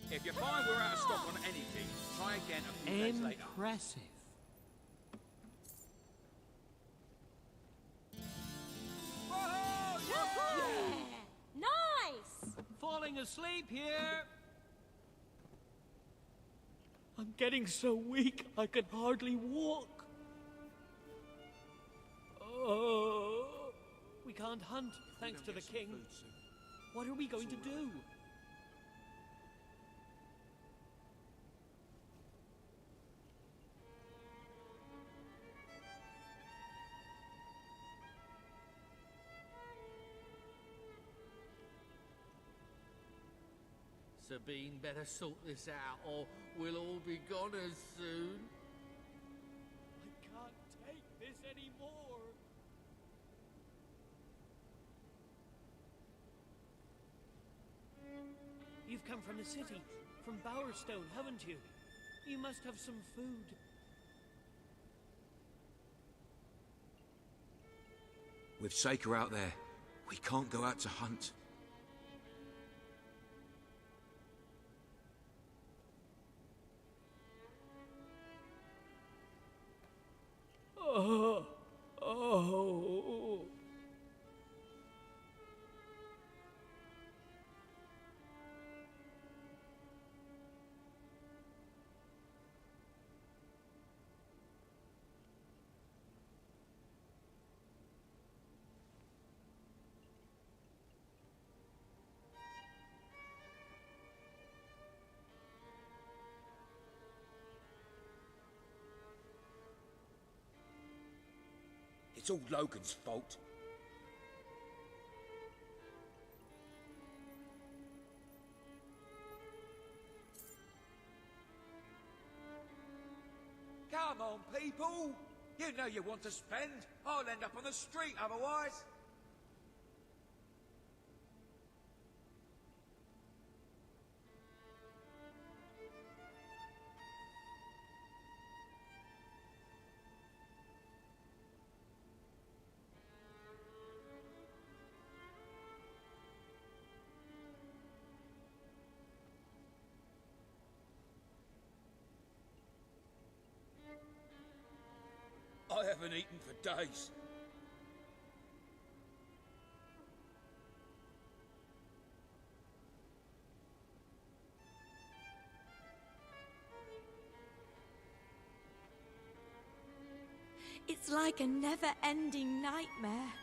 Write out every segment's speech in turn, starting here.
If you find we're out of stock on anything, try again a few days later. Impressive. Yeah! Nice! Falling asleep here. I'm getting so weak I can hardly walk. Oh, we can't hunt, thanks to the king. What are we going to do? Sabine better sort this out, or we'll all be goners soon. I can't take this anymore. You've come from the city, from Bowerstone, haven't you? You must have some food. With Shaker out there, we can't go out to hunt. Oh. It's all Logan's fault. Come on, people! You know you want to spend. I'll end up on the street otherwise. I haven't eaten for days. It's like a never-ending nightmare.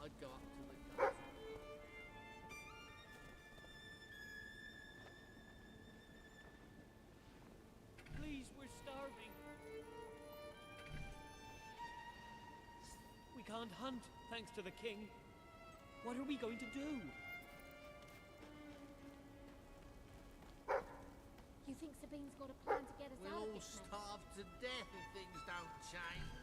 I'd go up to the castle. Please, we're starving. We can't hunt, thanks to the king. What are we going to do? You think Sabine's got a plan to get us We'll out of all this mess? starve to death if things don't change.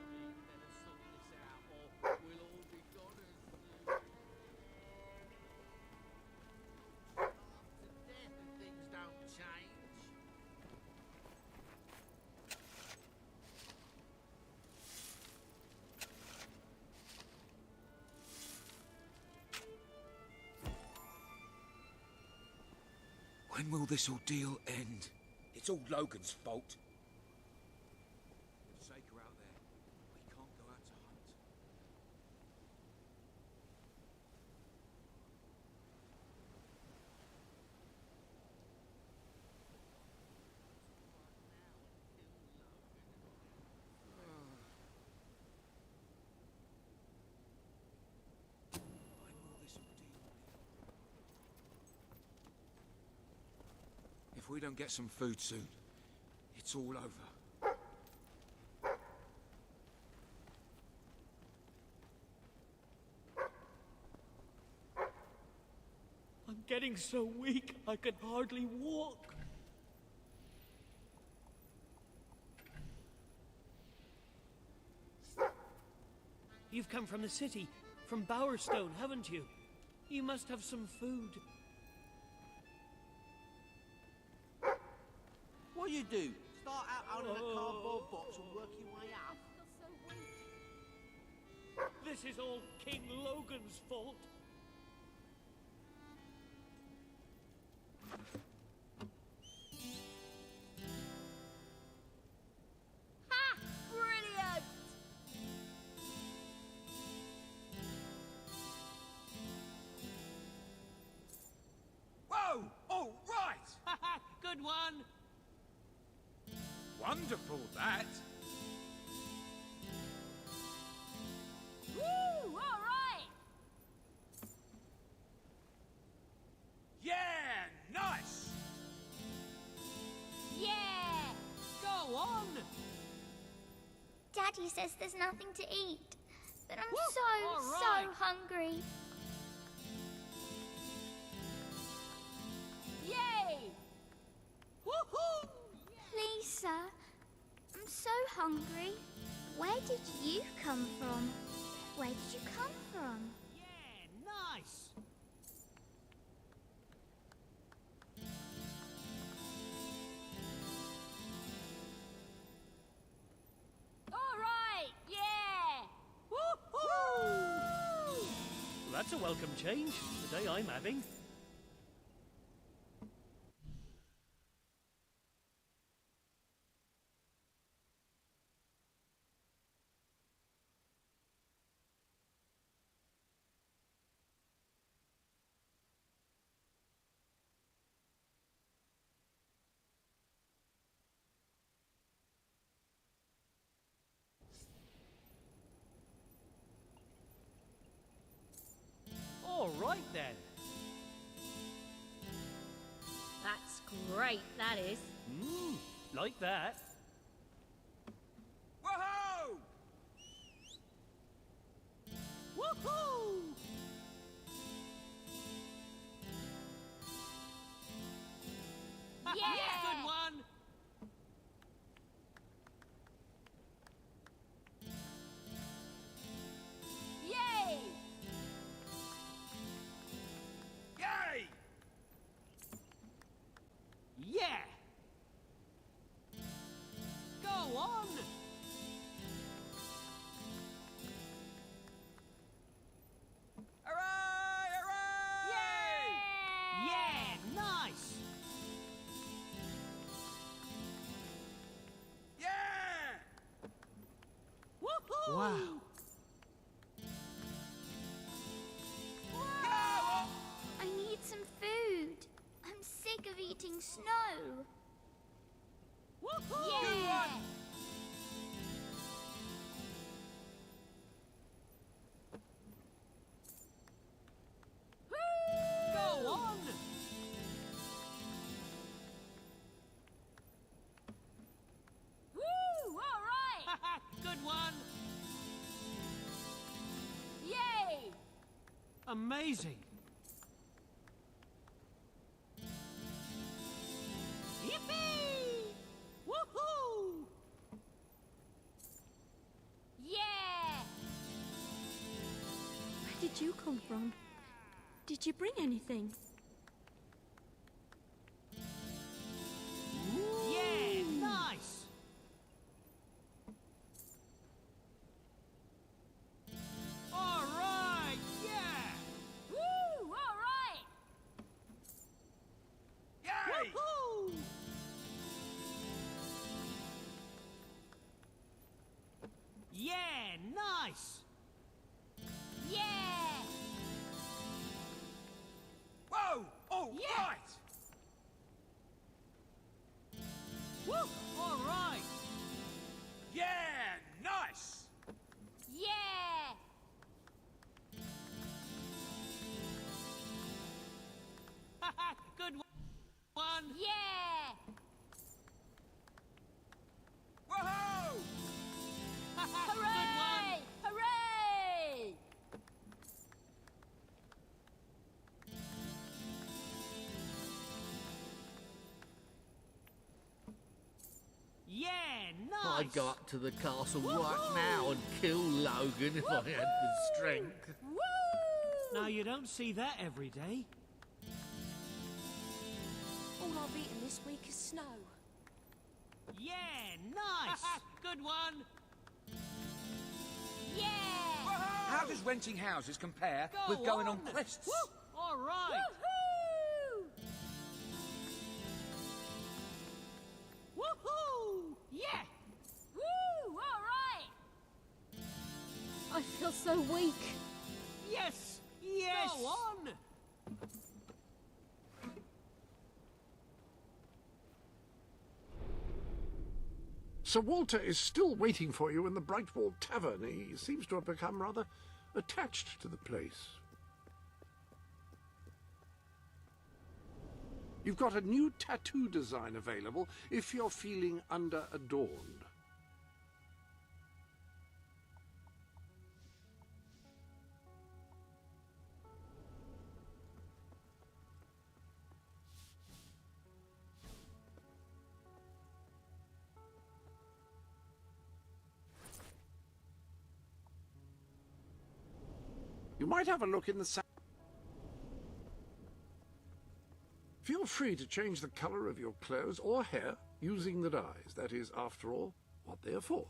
Sabine better sort this out, or we'll all be goners soon. Starve to death if things don't change. When will this ordeal end? It's all Logan's fault. With Shaker out there, we can't go out to hunt. When will this ordeal end? If we don't get some food soon, it's all over. getting so weak I can hardly walk. You've come from the city, from Bowerstone, haven't you? You must have some food. What you do? Start out of a cardboard box and work your way up. Feel so weak. This is all King Logan's fault. Ha! Brilliant! Whoa! All right! Good one! Wonderful, that. Woo! All right! Yeah! Nice! Yeah! Go on! Daddy says there's nothing to eat, but I'm All right. so hungry. Yay! Woohoo! Please, sir, I'm so hungry. Where did you come from? Where did you come from? Yeah, nice! All right! Yeah! Woohoo! Well, that's a welcome change, the day I'm having. All right then. That's great, that is. Like that. Whoa! Woohoo! Yeah! Good one! Yay! Yay! Yeah! Go on! Hooray! Hooray! Yeah, nice! Yeah! Woohoo! Wow. Go! I need some food. I'm sick of eating snow. Woohoo! Good Yeah! one! Go on! Woo! All right! Good one! Yay! Amazing! Yippee! Woohoo! Yeah! Where did you come from? Did you bring anything? Yeah, nice! All right, yeah! Woo! All right! Yay! Woohoo! Yeah, nice! Yeah! Whoa! All Yeah. right! Woo! All right! Yeah! Nice! Yeah! Good one! Yeah! Woohoo! Good one! Hooray! Hooray! Yeah, I'd nice. go up to the castle right now and kill Logan if I had the strength. Now you don't see that every day. All I've eaten this week is snow. Yeah, nice. Good one. Yeah! How does renting houses compare Go with going on on. quests? All right. Woohoo! Woohoo! Yeah. Woo! All right! I feel so weak. Yes. Yes. Go on. Sir Walter is still waiting for you in the Brightwall Tavern. He seems to have become rather attached to the place. You've got a new tattoo design available if you're feeling under-adorned. You might have a look in the Feel free to change the colour of your clothes or hair using the dyes. That is, after all, what they are for.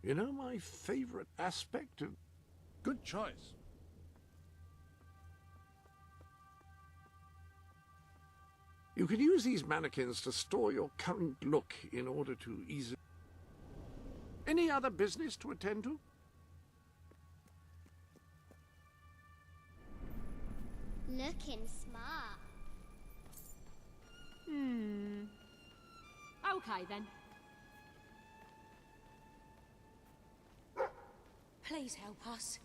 You know, my favourite aspect of... Good choice. You can use these mannequins to store your current look in order to easily... Any other business to attend to? Looking smart. Okay then. Please help us.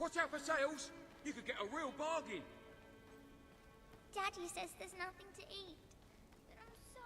Watch out for sales. You could get a real bargain. Daddy says there's nothing to eat. But I'm so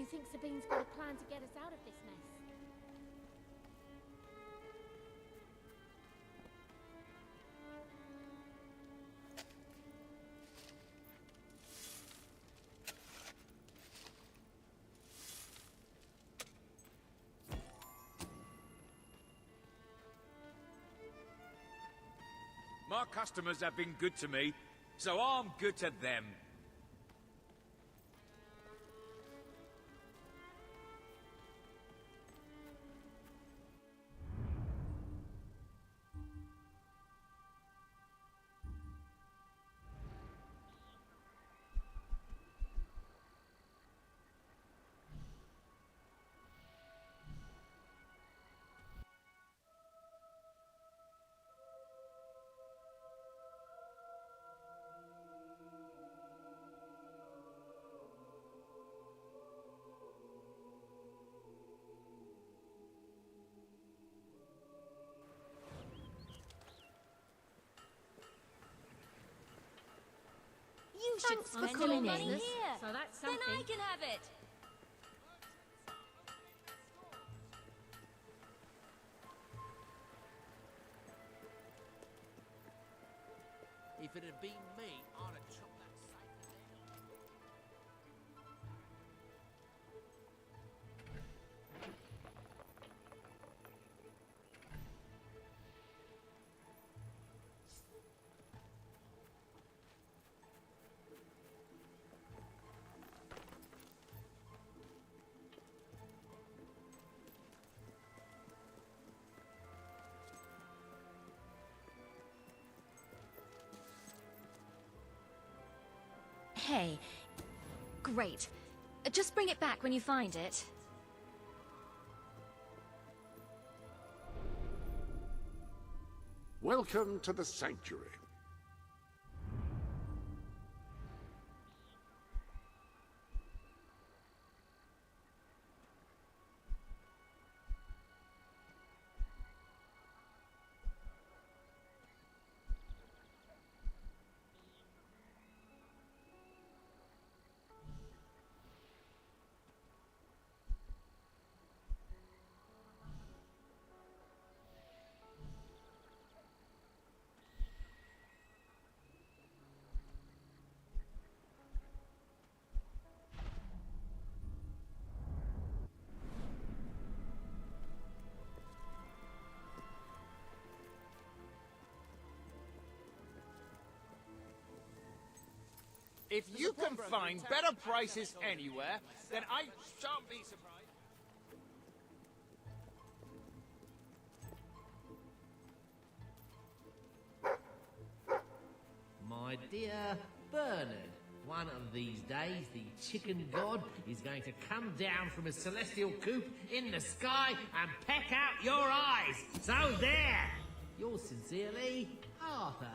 You think Sabine's got a plan to get us out of this mess? My customers have been good to me, so I'm good to them. You should Thanks for spend coming your money in. here. So that's Then I something. can have it. If it had been me, I'd have chopped that safe down. Hey. Great. Just bring it back when you find it. Welcome to the sanctuary. If you can find better prices anywhere, then I shan't be surprised. My dear Bernard, one of these days the chicken god is going to come down from his celestial coop in the sky and peck out your eyes. So there! Yours sincerely, Arthur.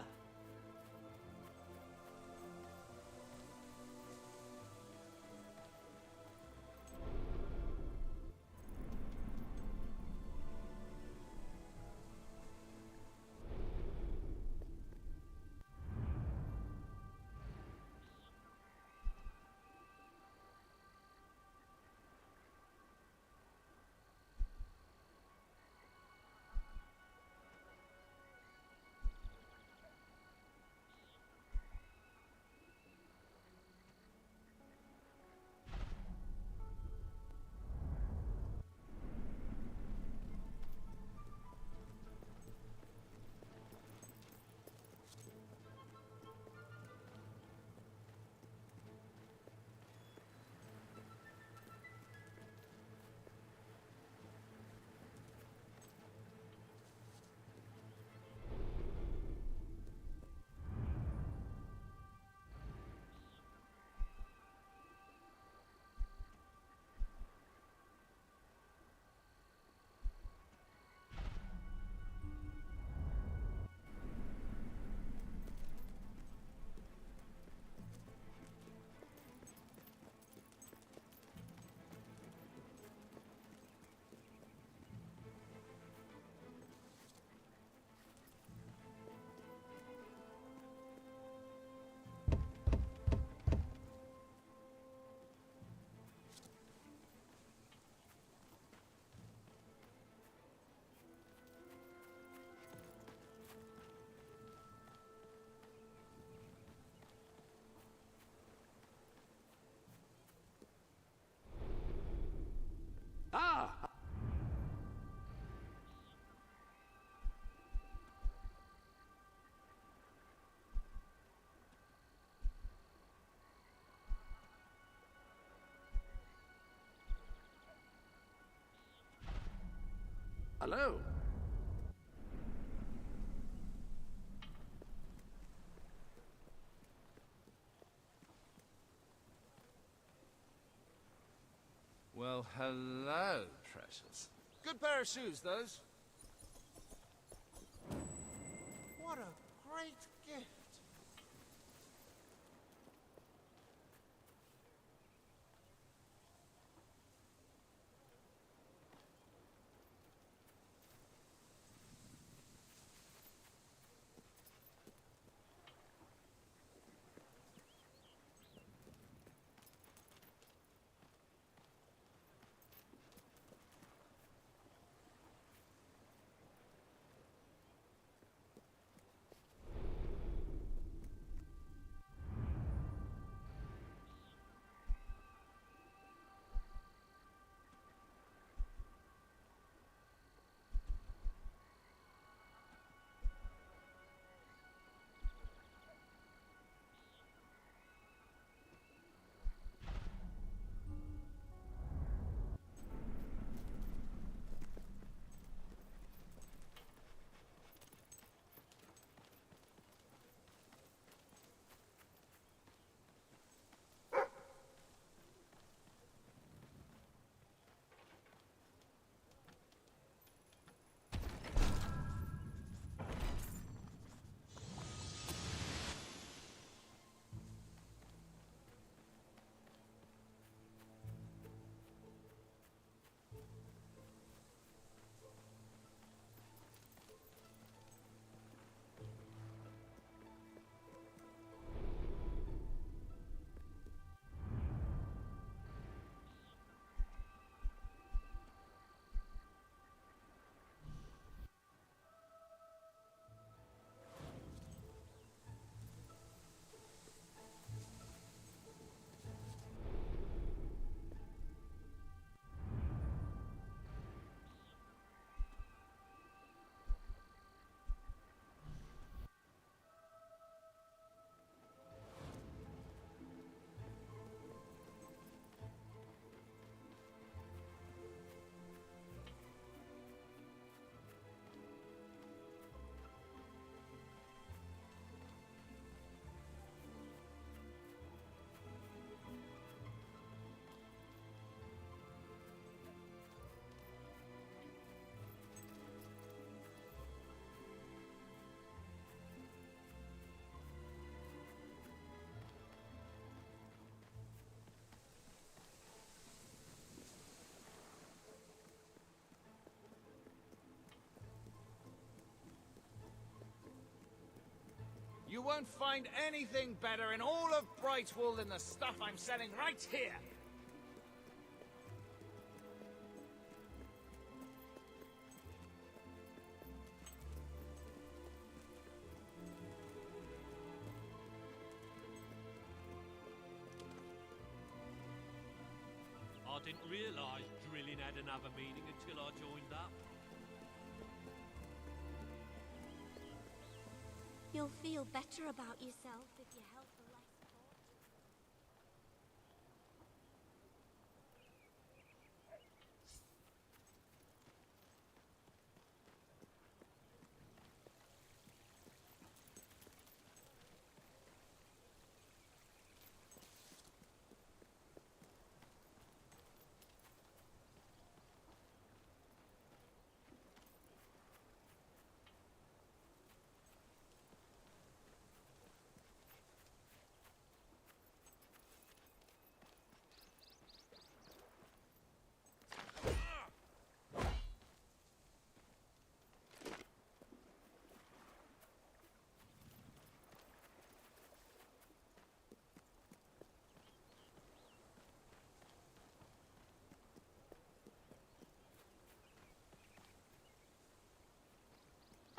Hello? Well, hello, precious. Good pair of shoes, those. What a great gift. You won't find anything better in all of Brightwall than the stuff I'm selling right here. I didn't realise drilling had another meaning until I joined up. You'll feel better about yourself if you help the less fortunate.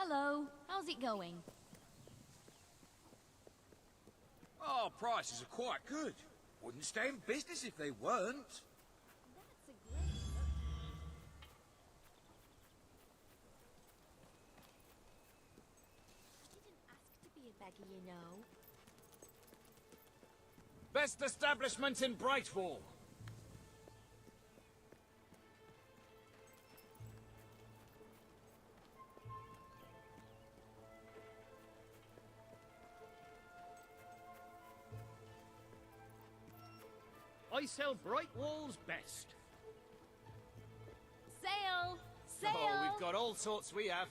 Hello, how's it going? Our prices are quite good. Wouldn't stay in business if they weren't. That's a great look. I didn't ask to be a beggar, you know. Best establishment in Brightwall. I sell Brightwall's best. Sail! Sail! Oh, we've got all sorts we have.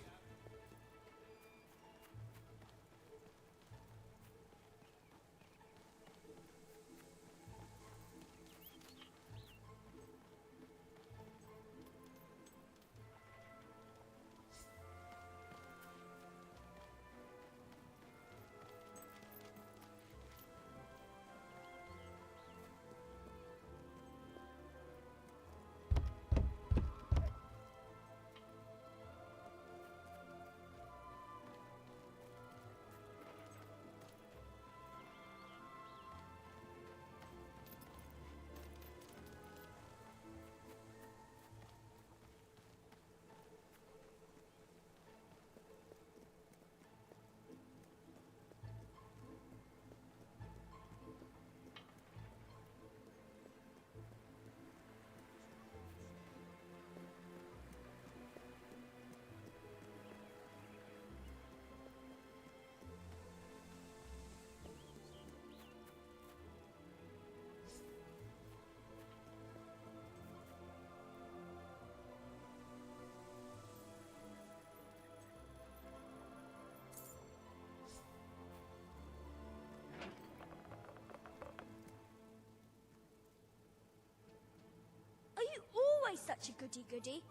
Are you always such a goody-goody?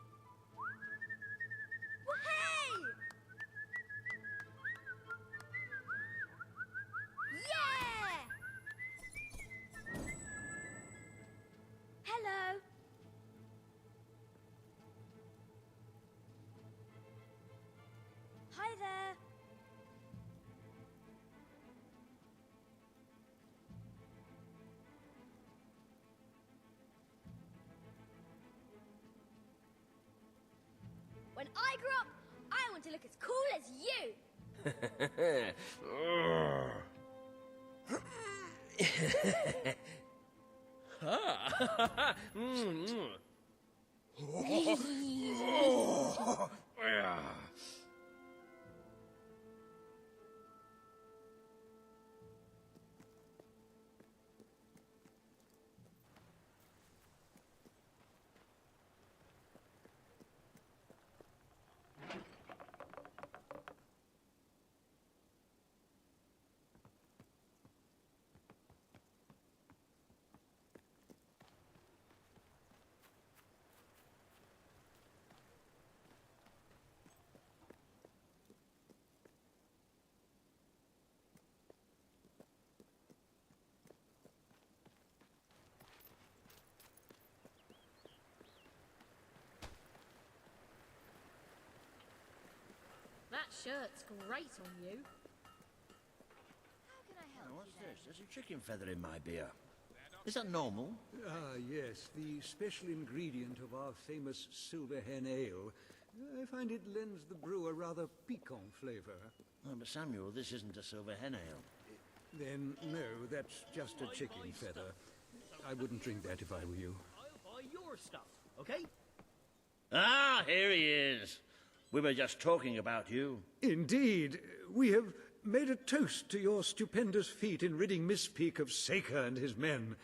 Well, hey! Yeah! Hello. Hi there. When I grow up, I want to look as cool as you. That shirt's great on you. How can I help What's you then? this? There's a chicken feather in my beer. Is that normal? Ah, yes, the special ingredient of our famous Silver Hen Ale. I find it lends the brew a rather piquant flavour. Oh, but Samuel, this isn't a silver hen ale. Then, no, that's just a chicken feather. I wouldn't drink that if I were you. I'll buy your stuff, okay? Ah, here he is. We were just talking about you. Indeed, we have made a toast to your stupendous feat in ridding Mistpeak of Saker and his men.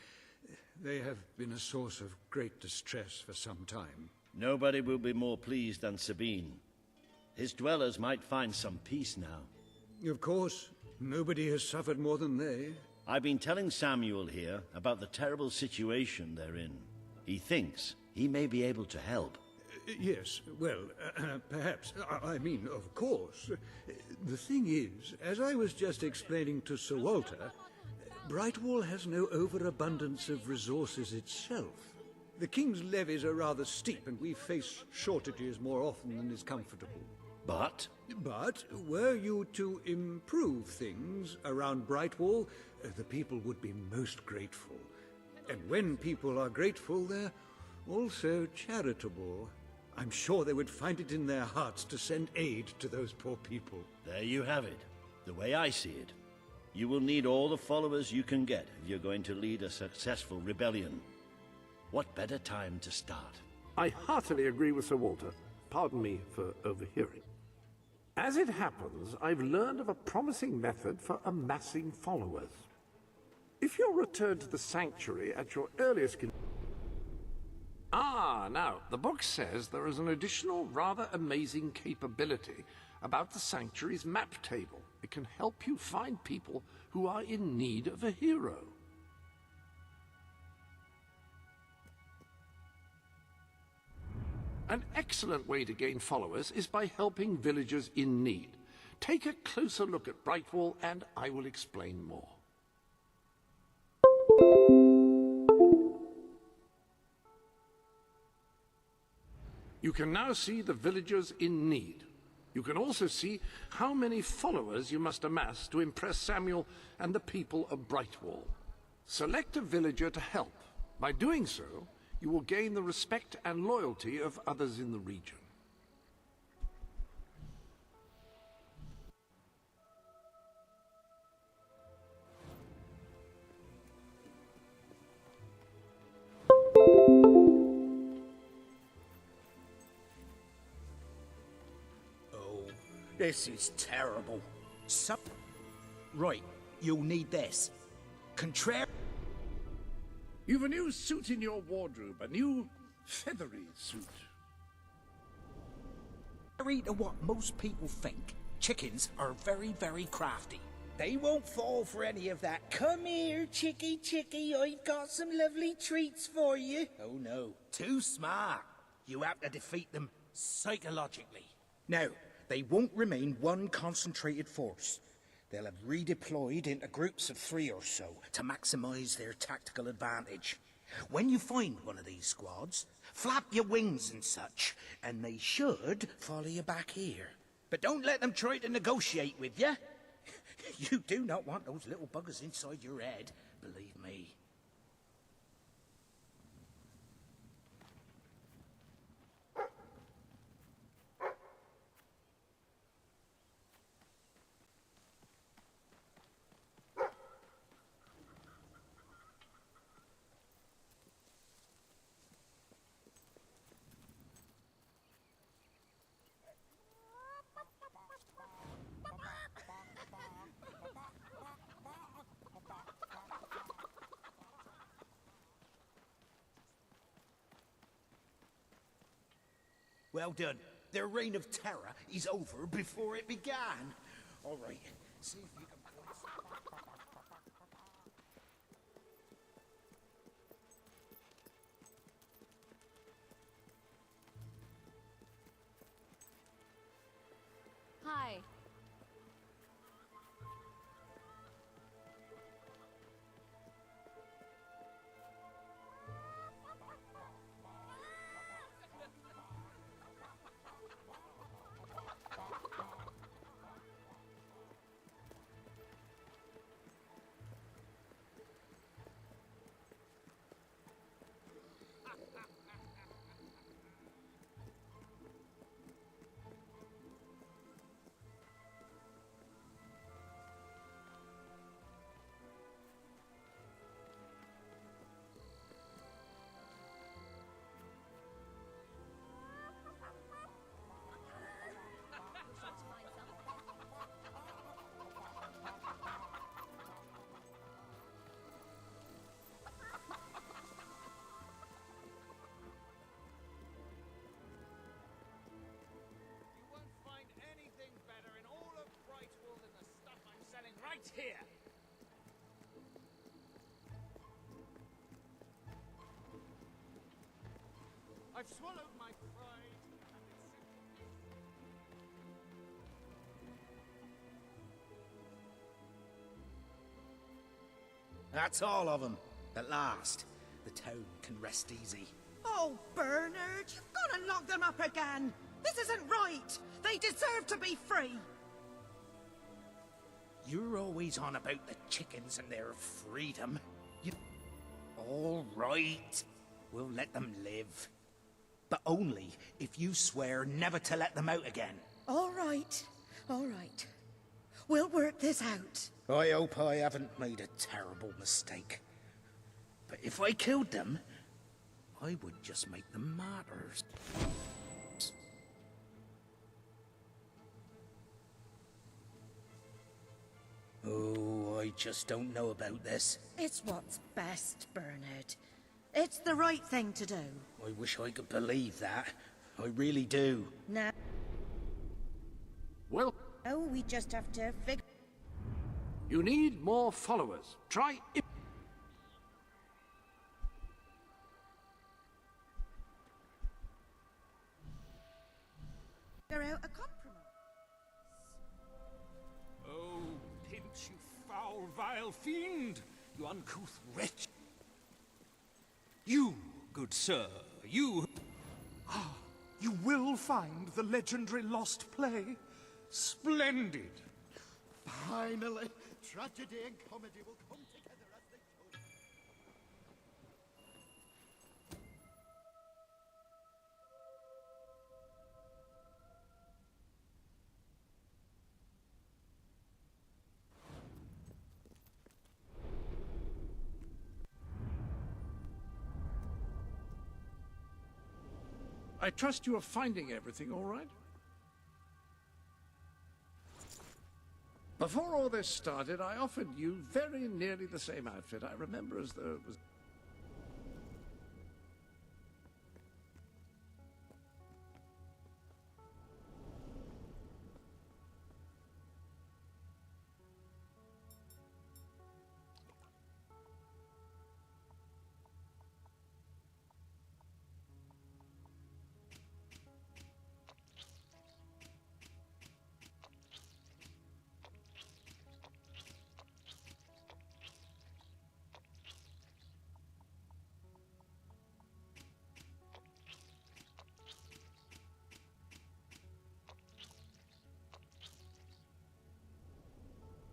They have been a source of great distress for some time. Nobody will be more pleased than Sabine. His dwellers might find some peace now. Of course, nobody has suffered more than they. I've been telling Samuel here about the terrible situation they're in. He thinks he may be able to help. Yes, well, perhaps. I mean, of course. The thing is, as I was just explaining to Sir Walter, Brightwall has no overabundance of resources itself. The King's levies are rather steep, and we face shortages more often than is comfortable. But were you to improve things around Brightwall, the people would be most grateful. And when people are grateful, they're also charitable. I'm sure they would find it in their hearts to send aid to those poor people. there you have it. The way I see it. You will need all the followers you can get if you're going to lead a successful rebellion. What better time to start? I heartily agree with Sir Walter. Pardon me for overhearing. As it happens, I've learned of a promising method for amassing followers. If you'll return to the sanctuary at your earliest now, the book says there is an additional rather amazing capability about the sanctuary's map table. It can help you find people who are in need of a hero. An excellent way to gain followers is by helping villagers in need. Take a closer look at Brightwall and I will explain more. You can now see the villagers in need. You can also see how many followers you must amass to impress Samuel and the people of Brightwall. Select a villager to help. By doing so, you will gain the respect and loyalty of others in the region. This is terrible. Right, you'll need this. You've a new suit in your wardrobe, a new feathery suit. Contrary to what most people think, chickens are very, very crafty. They won't fall for any of that. Come here, chickie, chickie, I've got some lovely treats for you. Oh no, too smart. You have to defeat them psychologically. Now, they won't remain one concentrated force. They'll have redeployed into groups of 3 or so to maximize their tactical advantage. When you find one of these squads, flap your wings and such, and they should follow you back here. But don't let them try to negotiate with you. You do not want those little buggers inside your head, believe me. Well done. Their reign of terror is over before it began. All right, see if you can... Hi. Right here. I've swallowed my pride. That's all of them. At last, the town can rest easy. Oh, Bernard, you've got to lock them up again. This isn't right. They deserve to be free. You're always on about the chickens and their freedom. All right. We'll let them live. But only if you swear never to let them out again. All right. All right. We'll work this out. I hope I haven't made a terrible mistake. But if I killed them, I would just make them martyrs. Oh, I just don't know about this. It's what's best, Bernard. It's the right thing to do. I wish I could believe that. I really do. Now, Well, we just have to figure... you need more followers. Try it. out a compromise. Oh, pinch, you foul, vile fiend! You uncouth wretch! You, good sir, you... Ah, you will find the legendary lost play? Splendid! Finally, tragedy and comedy will come together as they should. I trust you are finding everything all right? Before all this started, I offered you very nearly the same outfit. I remember as though it was...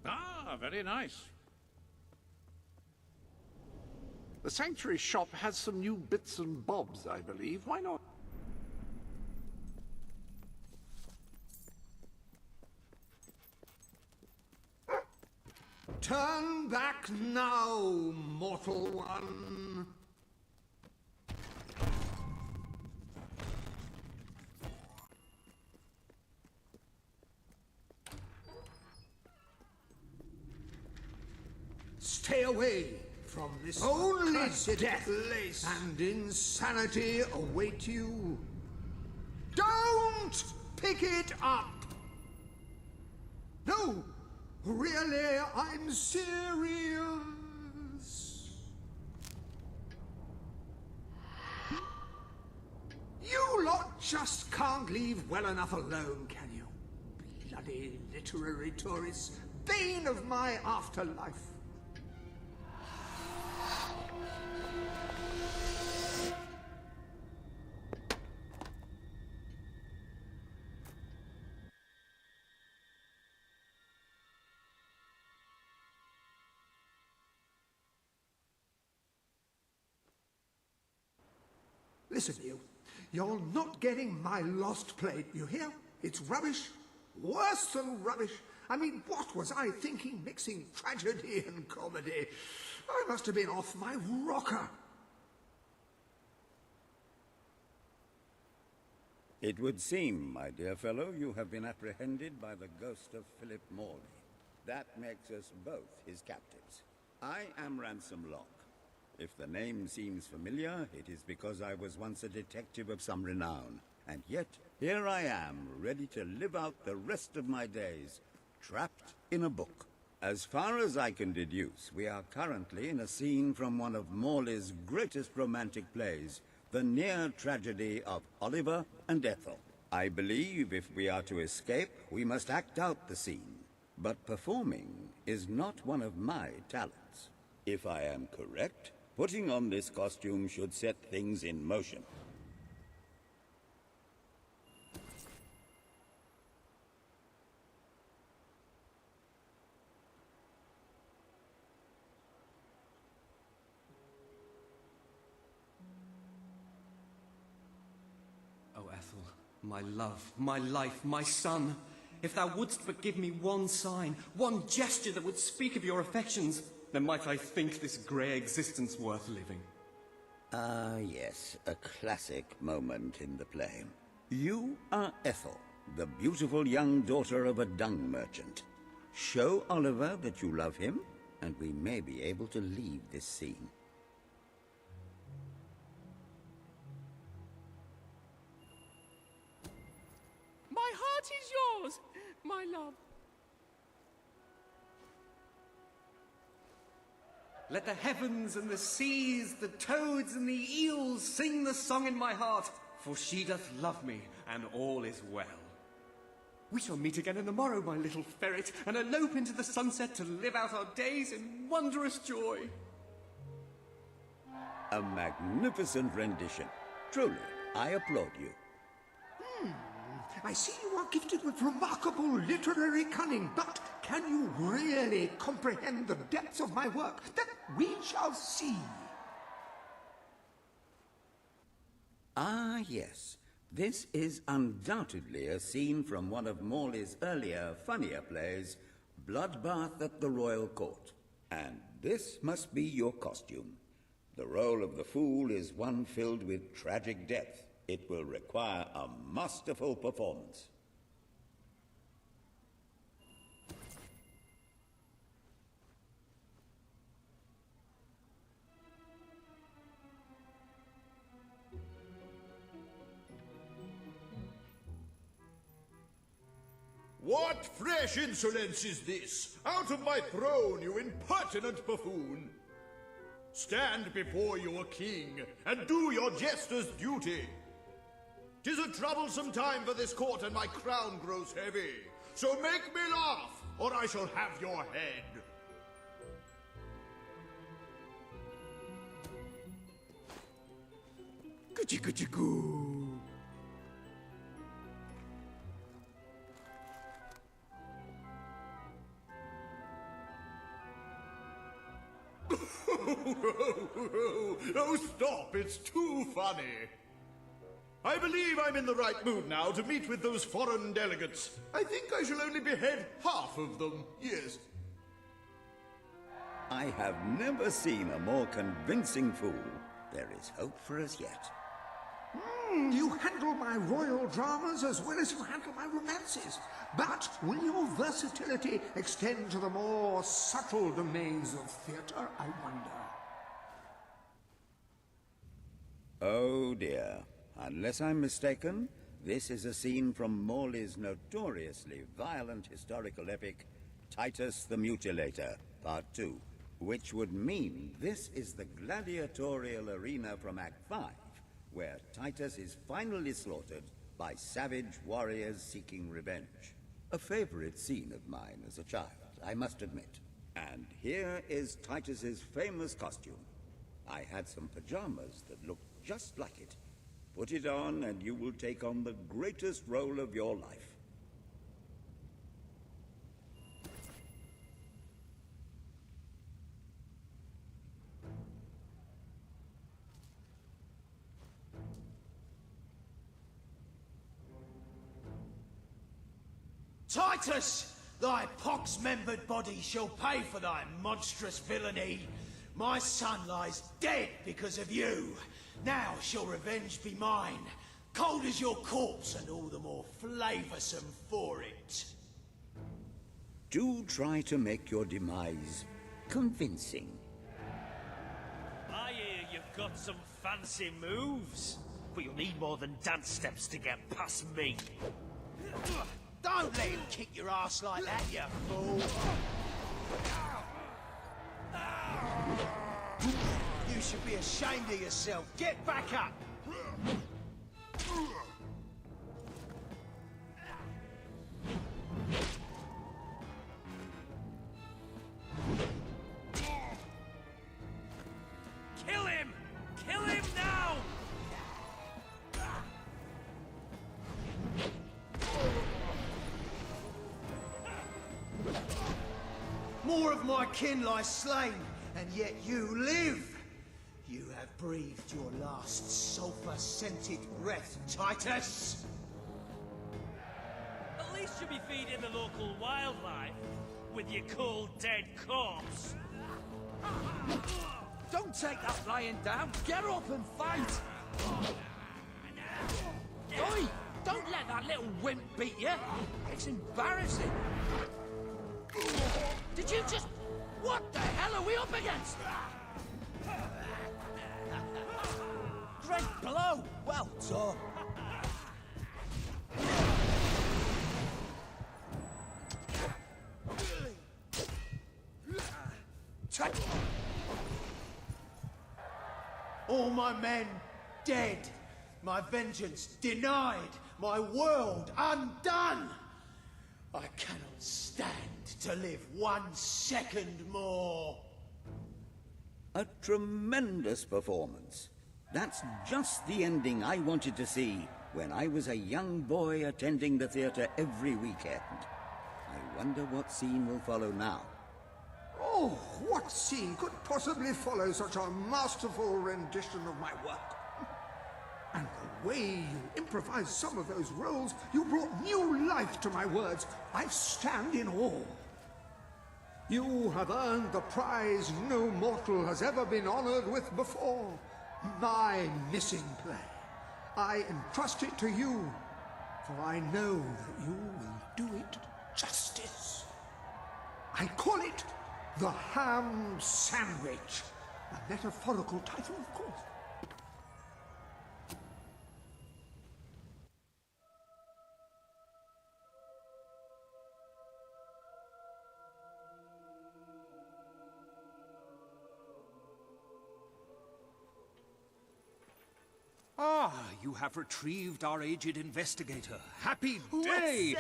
Ah, very nice. The Sanctuary shop has some new bits and bobs, I believe. Why not? Turn back now, mortal one. Stay away from this Only death place and insanity await you. Don't pick it up. No, really, I'm serious. You lot just can't leave well enough alone, can you? Bloody literary tourists, bane of my afterlife. Listen, you're not getting my lost plate, you hear? It's rubbish. Worse than rubbish. I mean, what was I thinking mixing tragedy and comedy? I must have been off my rocker. It would seem, my dear fellow, you have been apprehended by the ghost of Philip Morley. That makes us both his captives. I am Ransom Locke. If the name seems familiar, it is because I was once a detective of some renown. And yet, here I am, ready to live out the rest of my days, trapped in a book. As far as I can deduce, we are currently in a scene from one of Morley's greatest romantic plays, The Near Tragedy of Oliver and Ethel. I believe if we are to escape, we must act out the scene. But performing is not one of my talents. If I am correct, putting on this costume should set things in motion. O Ethel, my love, my life, my son, if thou wouldst but give me one sign, one gesture that would speak of your affections, then might I think this grey existence worth living. Ah, yes, a classic moment in the play. You are Ethel, the beautiful young daughter of a dung merchant. Show Oliver that you love him, and we may be able to leave this scene. My heart is yours, my love. Let the heavens and the seas, the toads and the eels sing the song in my heart, for she doth love me, and all is well. We shall meet again in the morrow, my little ferret, and elope into the sunset to live out our days in wondrous joy. A magnificent rendition. Truly, I applaud you. I see you are gifted with remarkable literary cunning, but can you really comprehend the depths of my work? That we shall see. Ah, yes. This is undoubtedly a scene from one of Morley's earlier, funnier plays, Bloodbath at the Royal Court. And this must be your costume. The role of the fool is one filled with tragic depth. It will require a masterful performance. What fresh insolence is this? Out of my throne, you impertinent buffoon! Stand before your king, and do your jester's duty. 'Tis a troublesome time for this court, and my crown grows heavy. So make me laugh, or I shall have your head. Goo-chee-goo-chee-goo. Oh, stop, it's too funny. I believe I'm in the right mood now to meet with those foreign delegates. I think I shall only behead half of them, yes. I have never seen a more convincing fool. There is hope for us yet. You handle my royal dramas as well as you handle my romances. But will your versatility extend to the more subtle domains of theatre, I wonder? Oh dear. Unless I'm mistaken, this is a scene from Morley's notoriously violent historical epic, Titus the Mutilator, Part 2, which would mean this is the gladiatorial arena from Act 5, where Titus is finally slaughtered by savage warriors seeking revenge. A favorite scene of mine as a child, I must admit. And here is Titus's famous costume. I had some pajamas that looked just like it. Put it on and you will take on the greatest role of your life. Titus, thy pox-membered body shall pay for thy monstrous villainy. My son lies dead because of you. Now shall revenge be mine, cold as your corpse and all the more flavoursome for it. Do try to make your demise convincing. I hear you've got some fancy moves, but you'll need more than dance steps to get past me. Don't let him kick your ass like that, you fool! You should be ashamed of yourself. Get back up! Kill him! Kill him now! More of my kin lie slain, and yet you live! You have breathed your last sulphur-scented breath, Titus! At least you'll be feeding the local wildlife with your cold, dead corpse. Don't take that lying down. Get up and fight. Oi! Don't let that little wimp beat you. It's embarrassing. Did you just What the hell are we up against? Great blow! Well done. All my men dead. My vengeance denied. My world undone. I cannot stand to live 1 second more. A tremendous performance. That's just the ending I wanted to see when I was a young boy attending the theatre every weekend. I wonder what scene will follow now. Oh, what scene could possibly follow such a masterful rendition of my work? And the way you improvised some of those roles, you brought new life to my words. I stand in awe. You have earned the prize no mortal has ever been honored with before. My missing play. I entrust it to you, for I know that you will do it justice. I call it The Ham Sandwich. A metaphorical title, of course. Ah, you have retrieved our aged investigator. Happy day!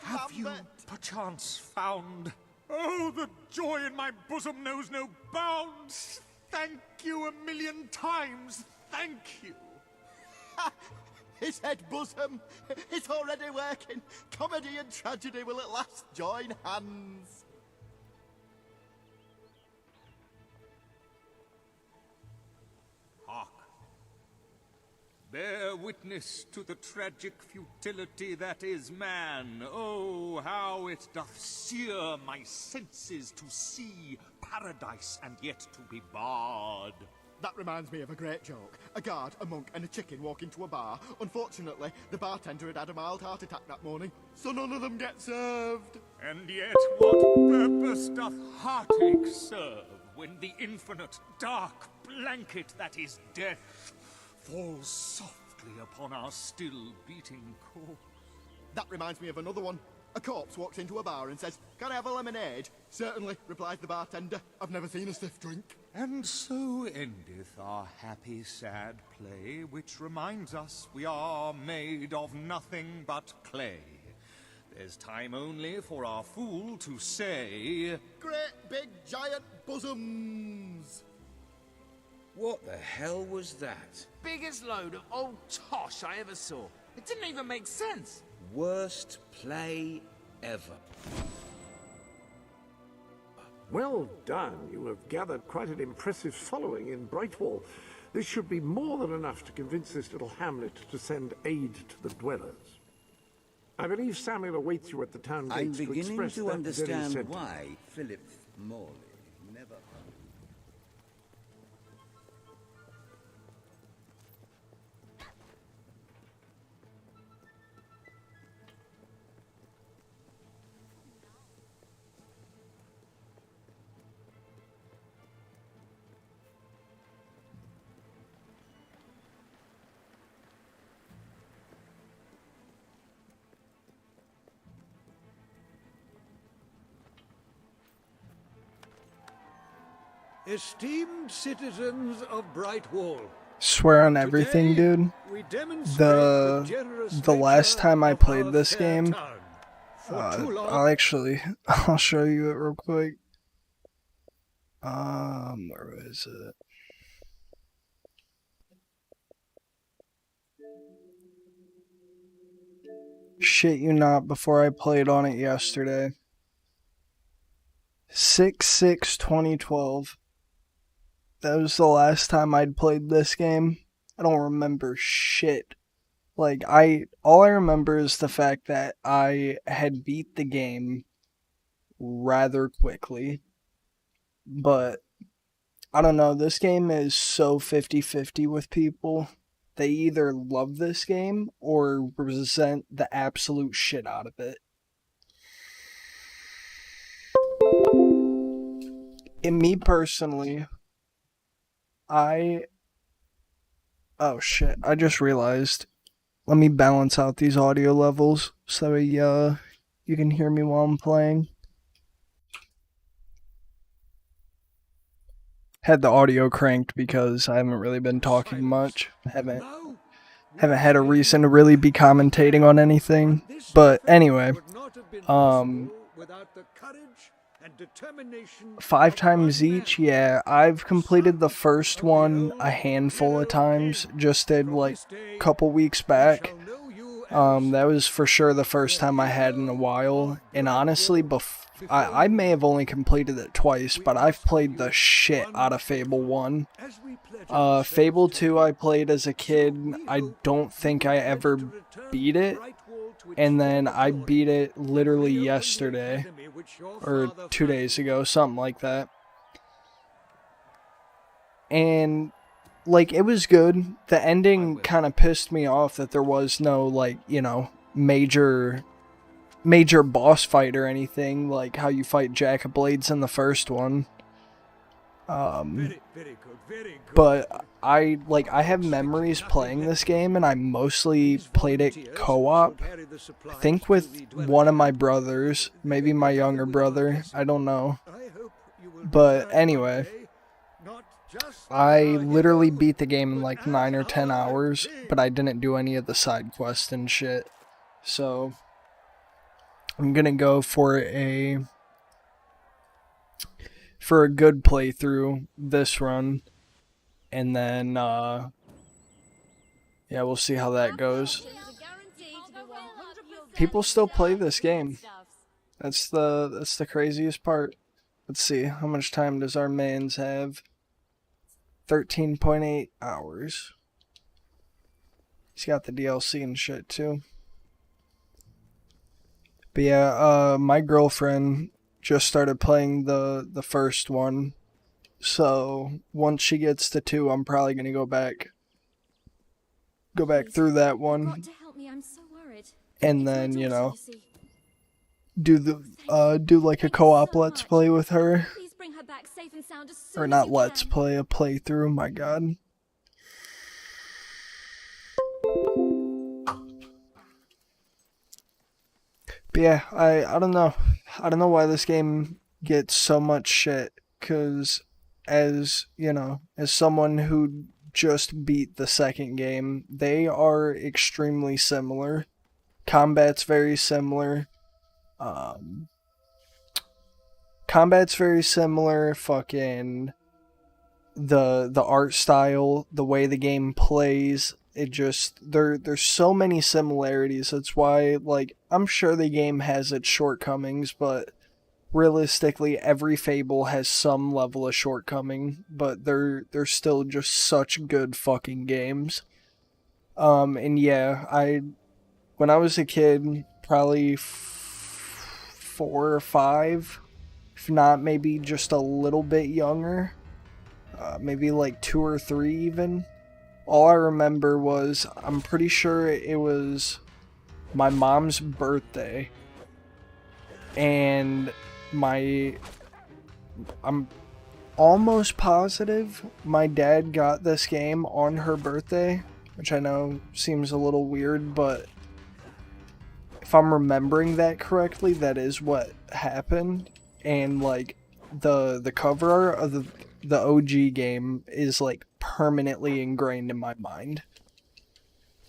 Have you perchance found... Oh, the joy in my bosom knows no bounds! Thank you 1,000,000 times! Thank you! His head bosom! It's already working! Comedy and tragedy will at last join hands! Hark! Bear witness to the tragic futility that is man. Oh, how it doth sear my senses to see paradise and yet to be barred. That reminds me of a great joke. A guard, a monk, and a chicken walk into a bar. Unfortunately, the bartender had had a mild heart attack that morning, so none of them get served. And yet what purpose doth heartache serve when the infinite dark blanket that is death falls softly upon our still beating corpse? That reminds me of another one. A corpse walks into a bar and says, "Can I have a lemonade?" "Certainly," replies the bartender. "I've never seen a stiff drink." And so endeth our happy, sad play, which reminds us we are made of nothing but clay. There's time only for our fool to say, "Great big giant bosoms!" What the hell was that? Biggest load of old tosh I ever saw. It didn't even make sense. Worst play ever. Well done. You have gathered quite an impressive following in Brightwall. This should be more than enough to convince this little hamlet to send aid to the dwellers. I believe Samuel awaits you at the town gates I'm to beginning express to that very understand sentiment. why Philip Morley never... Esteemed citizens of Brightwall. Swear on everything, dude. The last time I played this game, I'll show you it real quick. Where is it? Shit you not, before I played on it yesterday. 6/6/2012. That was the last time I'd played this game. I don't remember shit. Like, all I remember is the fact that I had beat the game rather quickly. But, I don't know, this game is so 50-50 with people. They either love this game or resent the absolute shit out of it. in me personally, oh shit, I just realized. Let me balance out these audio levels so you can hear me while I'm playing. Had the audio cranked because I haven't really been talking much. Haven't had a reason to really be commentating on anything. But anyway, 5 times each, yeah, I've completed the first one a handful of times, just did like a couple weeks back. That was for sure the first time I had in a while, and honestly, I may have only completed it twice, but I've played the shit out of Fable 1. Fable 2 I played as a kid, I don't think I ever beat it, and then I beat it literally yesterday, or 2 days ago, something like that. And, like, it was good. The ending kind of pissed me off that there was no, like, you know, major boss fight or anything, like how you fight Jack of Blades in the first one. But I have memories playing this game, and I mostly played it co-op. I think with one of my brothers, maybe my younger brother, I don't know. But anyway, I literally beat the game in like 9 or 10 hours, but I didn't do any of the side quests and shit. So I'm gonna go for a good playthrough this run, and then yeah, we'll see how that goes. People still play this game. That's the craziest part. Let's see, how much time does our mans have? 13.8 hours. He's got the DLC and shit too. But yeah, my girlfriend just started playing the first one, so once she gets to 2, I'm probably gonna go back through that one, and then, you know, do like a co-op let's play with her, or not let's play, a playthrough. My God. But yeah, I don't know. I don't know why this game gets so much shit, because as, you know, as someone who just beat the second game, they are extremely similar. Combat's very similar. Fucking the art style, the way the game plays, it just, there's so many similarities. That's why, like, I'm sure the game has its shortcomings, but realistically every Fable has some level of shortcoming, but they're still just such good fucking games. And yeah, when I was a kid, probably 4 or 5, if not maybe just a little bit younger, maybe like 2 or 3 even. All I remember was, I'm pretty sure it was my mom's birthday, and I'm almost positive my dad got this game on her birthday, which I know seems a little weird, but if I'm remembering that correctly, that is what happened. And like the cover of the OG game is like permanently ingrained in my mind.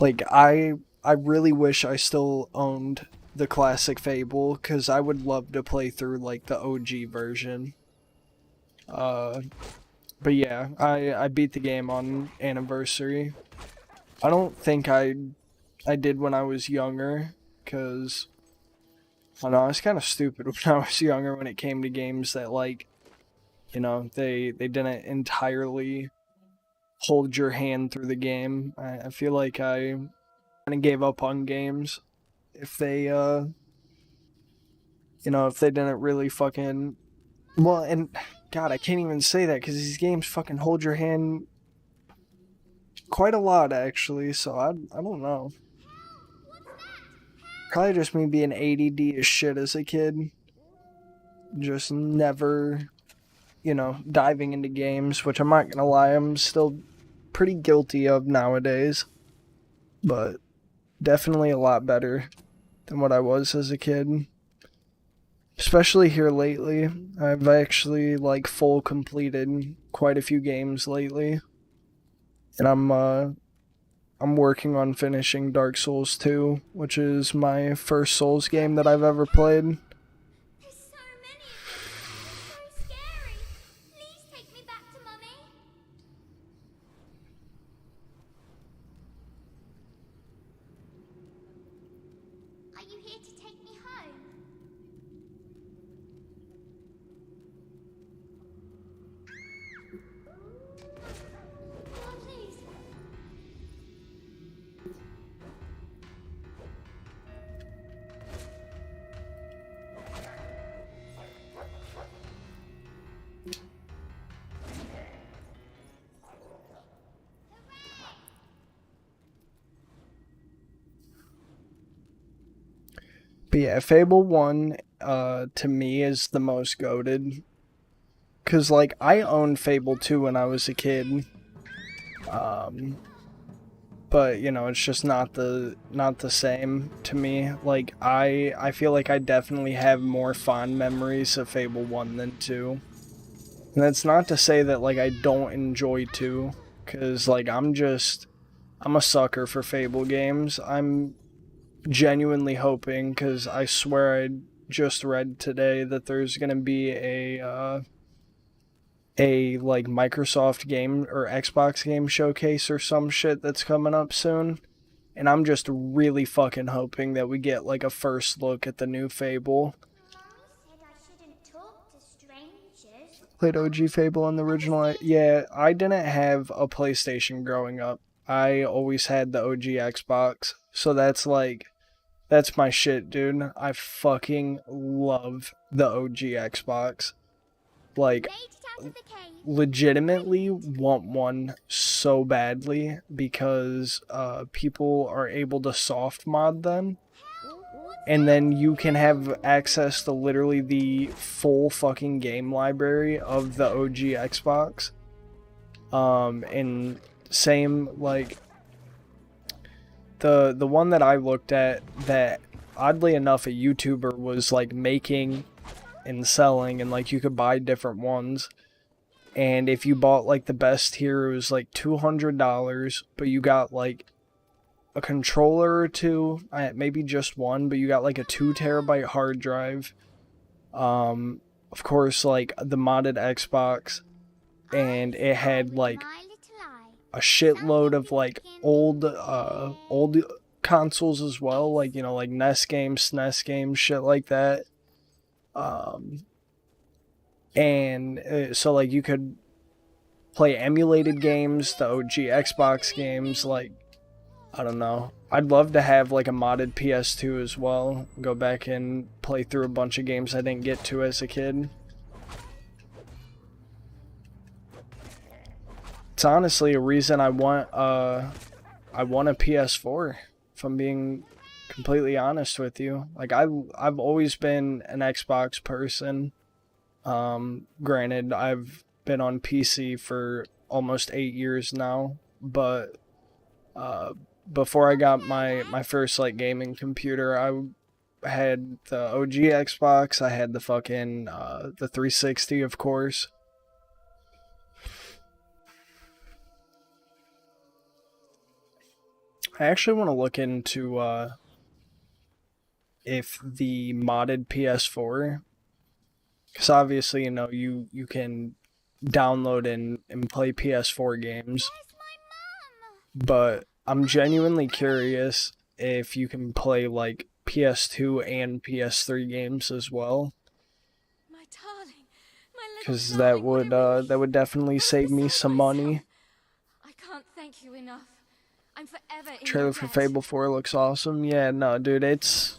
Like I really wish I still owned the classic Fable, because I would love to play through like the OG version. But yeah, I beat the game on anniversary. I don't think I did when I was younger, because I don't know, I was kind of stupid when I was younger when it came to games that, like, you know, they didn't entirely hold your hand through the game. I feel like I kind of gave up on games if they, you know, if they didn't really fucking, well, and God, I can't even say that, because these games fucking hold your hand quite a lot, actually, so I don't know. Probably just me being ADD as shit as a kid. Just never you know, diving into games, which I'm not gonna lie, I'm still pretty guilty of nowadays. But definitely a lot better than what I was as a kid. Especially here lately. I've actually, like, full completed quite a few games lately. And I'm working on finishing Dark Souls 2, which is my first Souls game that I've ever played. Are you here to take me home? Oh, please. But yeah, Fable 1, to me, is the most goated. Because, like, I owned Fable 2 when I was a kid. But, you know, it's just not the same to me. Like, I feel like I definitely have more fond memories of Fable 1 than 2. And that's not to say that, like, I don't enjoy 2. Because, like, I'm a sucker for Fable games. I'm genuinely hoping, because I swear I just read today that there's gonna be a like Microsoft game or Xbox game showcase or some shit that's coming up soon, and I'm just really fucking hoping that we get like a first look at the new Fable. Played OG Fable on the original. Yeah, I didn't have a PlayStation growing up. I always had the OG Xbox, so that's my shit, dude. I fucking love the OG Xbox. Like, legitimately want one so badly because people are able to soft mod them. And then you can have access to literally the full fucking game library of the OG Xbox. And same, like, the one that I looked at that, oddly enough, a YouTuber was, like, making and selling, and, like, you could buy different ones. And if you bought, like, the best tier, it was, like, $200, but you got, like, a controller or two, maybe just one, but you got, like, a 2 terabyte hard drive. Of course, like, the modded Xbox, and it had, like, a shitload of, like, old consoles as well, like, you know, like NES games, SNES games, shit like that. And so, like, you could play emulated games, the OG Xbox games, like, I don't know. I'd love to have, like, a modded PS2 as well. Go back and play through a bunch of games I didn't get to as a kid. It's honestly a reason I want a PS4, if I'm being completely honest with you. Like, I've always been an Xbox person. Granted, I've been on PC for almost 8 years now, but before I got my first, like, gaming computer, I had the OG Xbox, I had the fucking the 360, of course. I actually want to look into if the modded PS4, because obviously, you know, you can download and play PS4 games, but I'm genuinely curious if you can play, like, PS2 and PS3 games as well, because that would definitely save me some money. I can't thank you enough. I'm forever in Trailer your for debt. Fable 4 looks awesome. Yeah, no, dude, it's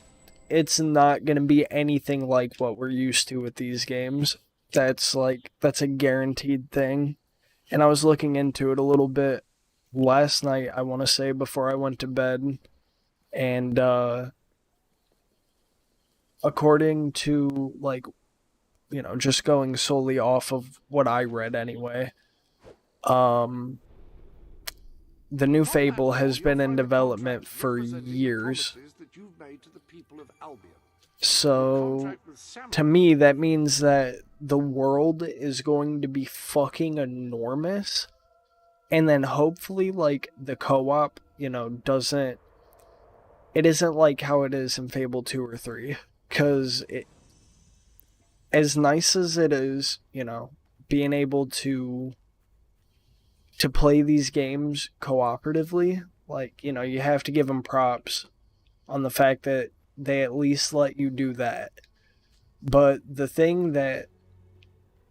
not gonna be anything like what we're used to with these games. That's a guaranteed thing. And I was looking into it a little bit last night, I want to say, before I went to bed. And according to, like, just going solely off of what I read anyway. The new Fable has been in development for years. So, to me, that means that the world is going to be fucking enormous. And then hopefully, like, the co-op, it isn't like how it is in Fable 2 or 3. Because as nice as it is, being able to play these games cooperatively, like, you have to give them props on the fact that they at least let you do that. But the thing that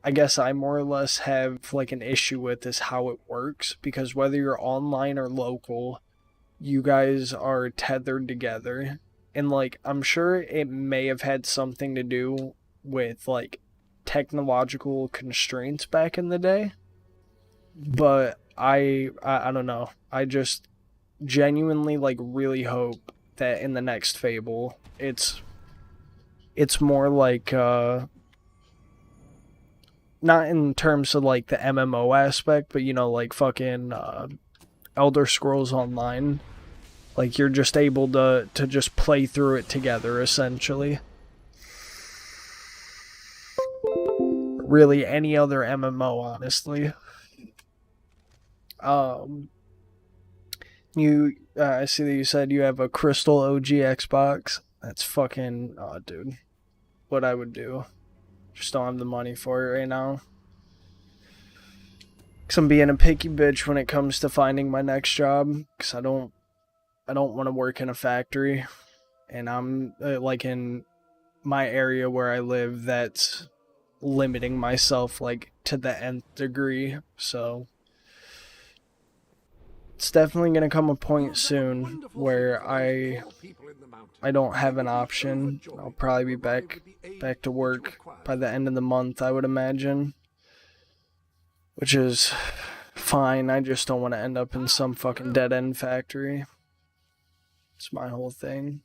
I guess I more or less have like an issue with is how it works, because whether you're online or local, you guys are tethered together. And like, I'm sure it may have had something to do with like technological constraints back in the day. But I don't know. I just genuinely like really hope that in the next Fable it's more like not in terms of like the MMO aspect, but like fucking Elder Scrolls Online. Like you're just able to just play through it together essentially. Really any other MMO, honestly. I see that you said you have a Crystal OG Xbox. That's fucking, dude, what I would do. Just don't have the money for it right now. Cause I'm being a picky bitch when it comes to finding my next job. Cause I don't want to work in a factory, and I'm like in my area where I live. That's limiting myself like to the nth degree. So it's definitely going to come a point soon where I don't have an option. I'll probably be back to work by the end of the month, I would imagine. Which is fine. I just don't want to end up in some fucking dead-end factory. It's my whole thing.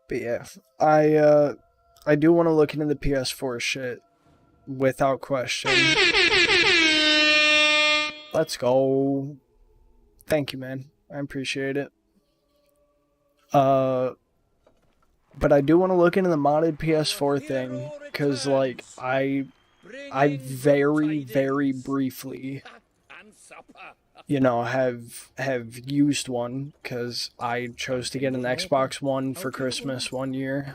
But yeah, I do want to look into the PS4 shit without question. Let's go. Thank you, man. I appreciate it. But I do want to look into the modded PS4 thing, because like I very, very briefly have used one, because I chose to get an Xbox One for Christmas one year.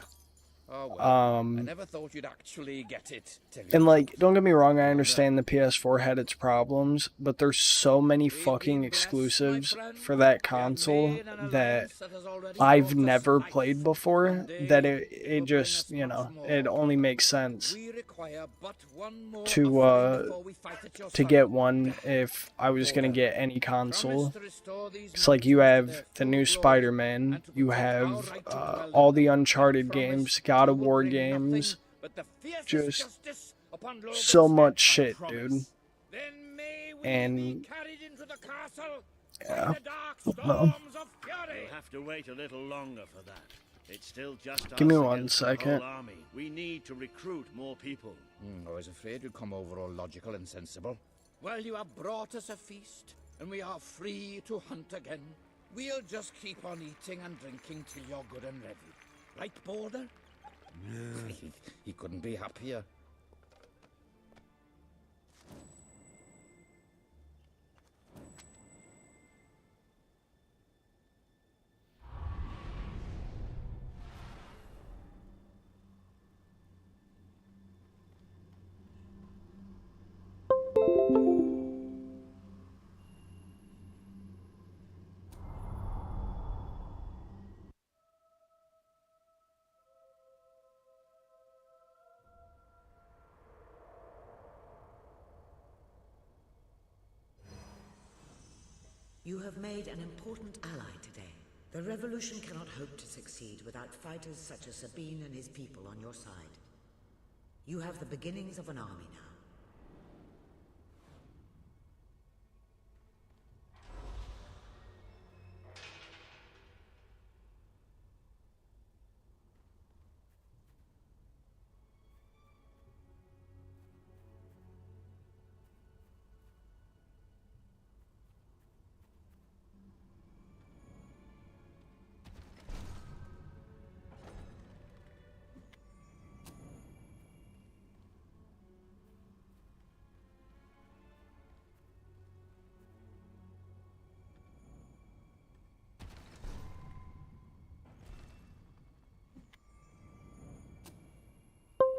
Oh, well, I never thought you'd actually get it. And like, don't get me wrong, I understand the PS4 had its problems, but there's so many fucking exclusives for that console that I've never played before that it just, it only makes sense to get one if I was gonna get any console. It's like you have the new Spider-Man, you have all the Uncharted games, God of War games, just so much shit, dude. And yeah, You'll have to wait a little longer for that. It's still just give me us one against the second. whole army. We need to recruit more people. I was afraid you'd come over all logical and sensible. Well, you have brought us a feast, and we are free to hunt again. We'll just keep on eating and drinking till you're good and ready. Right, Boulder? Yeah. He couldn't be happier. You have made an important ally today. The revolution cannot hope to succeed without fighters such as Sabine and his people on your side. You have the beginnings of an army now.